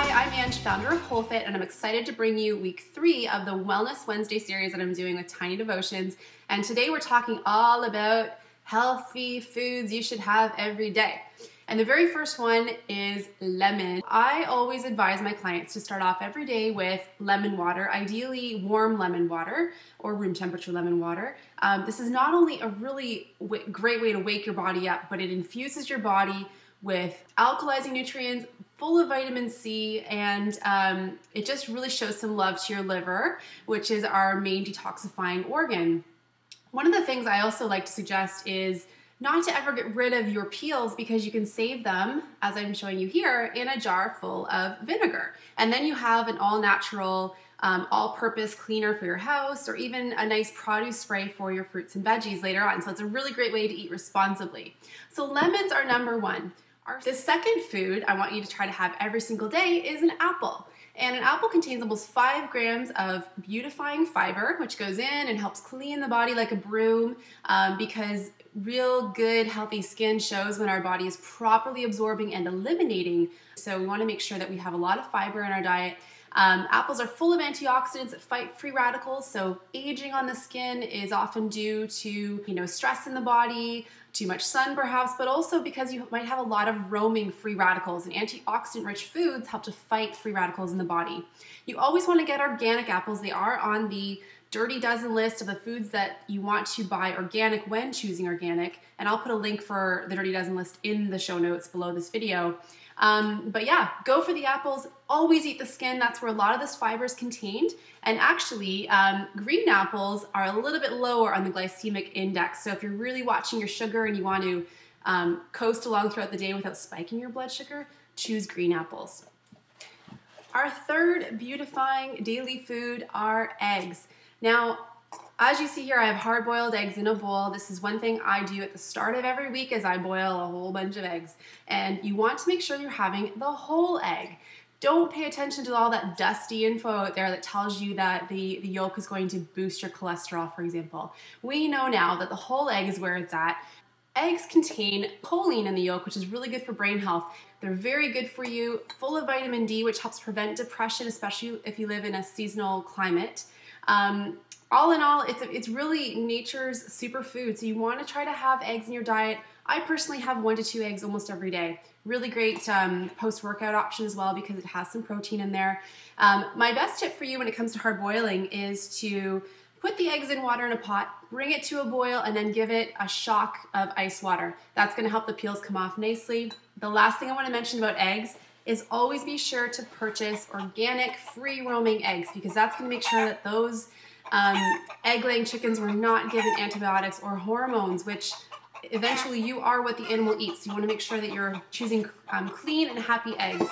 Hi, I'm Ange, founder of WholeFit, and I'm excited to bring you week 3 of the Wellness Wednesday series that I'm doing with Tiny Devotions. And today we're talking all about healthy foods you should have every day. And the very first one is lemon. I always advise my clients to start off every day with lemon water, ideally warm lemon water or room temperature lemon water. This is not only a really great way to wake your body up, but it infuses your body with alkalizing nutrients, full of vitamin C, and it just really shows some love to your liver, which is our main detoxifying organ. One of the things I also like to suggest is not to ever get rid of your peels, because you can save them, as I'm showing you here, in a jar full of vinegar. And then you have an all-natural, all-purpose cleaner for your house, or even a nice produce spray for your fruits and veggies later on. So it's a really great way to eat responsibly. So lemons are number one. The second food I want you to try to have every single day is an apple. And an apple contains almost 5 grams of beautifying fiber, which goes in and helps clean the body like a broom, because real good healthy skin shows when our body is properly absorbing and eliminating. So we want to make sure that we have a lot of fiber in our diet. Apples are full of antioxidants that fight free radicals, so aging on the skin is often due to, stress in the body, too much sun perhaps, but also because you might have a lot of roaming free radicals, and antioxidant-rich foods help to fight free radicals in the body. You always want to get organic apples. They are on the Dirty Dozen list of the foods that you want to buy organic when choosing organic, and I'll put a link for the Dirty Dozen list in the show notes below this video. But yeah, go for the apples. Always eat the skin. That's where a lot of this fiber is contained. And actually, green apples are a little bit lower on the glycemic index. So if you're really watching your sugar and you want to coast along throughout the day without spiking your blood sugar, choose green apples. Our third beautifying daily food are eggs. Now, as you see here, I have hard-boiled eggs in a bowl. This is one thing I do at the start of every week, is I boil a whole bunch of eggs. And you want to make sure you're having the whole egg. Don't pay attention to all that dusty info out there that tells you that the yolk is going to boost your cholesterol, for example. We know now that the whole egg is where it's at. Eggs contain choline in the yolk, which is really good for brain health. They're very good for you, full of vitamin D, which helps prevent depression, especially if you live in a seasonal climate. All in all, it's really nature's superfood, so you want to try to have eggs in your diet. I personally have 1 to 2 eggs almost every day. Really great post-workout option as well, because it has some protein in there. My best tip for you when it comes to hard boiling is to put the eggs in water in a pot, bring it to a boil, and then give it a shock of ice water. That's going to help the peels come off nicely. The last thing I want to mention about eggs is always be sure to purchase organic, free-roaming eggs, because that's going to make sure that those egg-laying chickens were not given antibiotics or hormones, which eventually you are what the animal eats. So you want to make sure that you're choosing clean and happy eggs.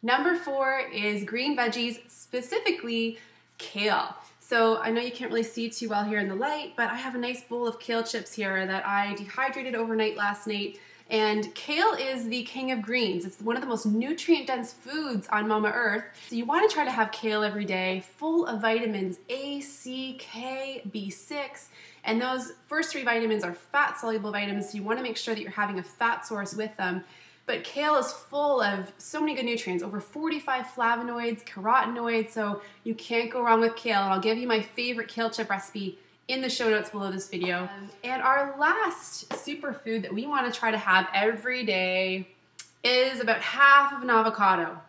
Number 4 is green veggies, specifically kale. So I know you can't really see too well here in the light, but I have a nice bowl of kale chips here that I dehydrated overnight last night. And kale is the king of greens. It's one of the most nutrient-dense foods on Mama Earth. So you want to try to have kale every day, full of vitamins A, C, K, B6. And those first 3 vitamins are fat-soluble vitamins, so you want to make sure that you're having a fat source with them. But kale is full of so many good nutrients, over 45 flavonoids, carotenoids, so you can't go wrong with kale. And I'll give you my favorite kale chip recipe in the show notes below this video. And our last superfood that we want to try to have every day is about half of an avocado.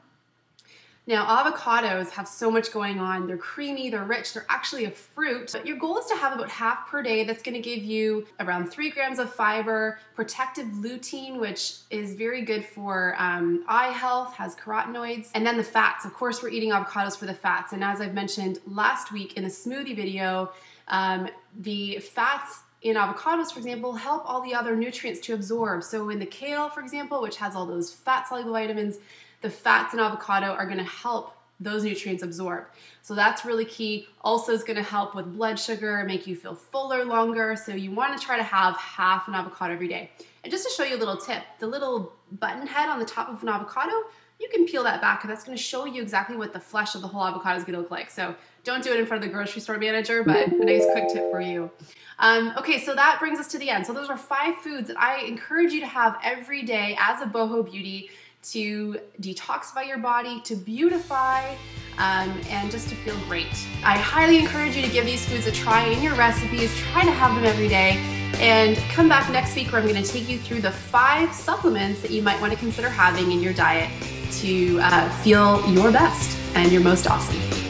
Now, avocados have so much going on. They're creamy, they're rich, they're actually a fruit. But your goal is to have about half per day. That's going to give you around 3 grams of fiber, protective lutein, which is very good for eye health, has carotenoids, and then the fats. Of course, we're eating avocados for the fats. And as I've mentioned last week in the smoothie video, the fats in avocados, for example, help all the other nutrients to absorb. So in the kale, for example, which has all those fat-soluble vitamins, the fats in avocado are going to help those nutrients absorb. So that's really key. Also is going to help with blood sugar, make you feel fuller longer. So you want to try to have half an avocado every day. And just to show you a little tip, the little button head on the top of an avocado, you can peel that back, and that's going to show you exactly what the flesh of the whole avocado is going to look like. So don't do it in front of the grocery store manager, but a nice quick tip for you. Okay, so that brings us to the end. So those are 5 foods that I encourage you to have every day as a boho beauty to detoxify your body, to beautify, and just to feel great. I highly encourage you to give these foods a try in your recipes. Try to have them every day. And come back next week where I'm going to take you through the 5 supplements that you might want to consider having in your diet to feel your best and your most awesome.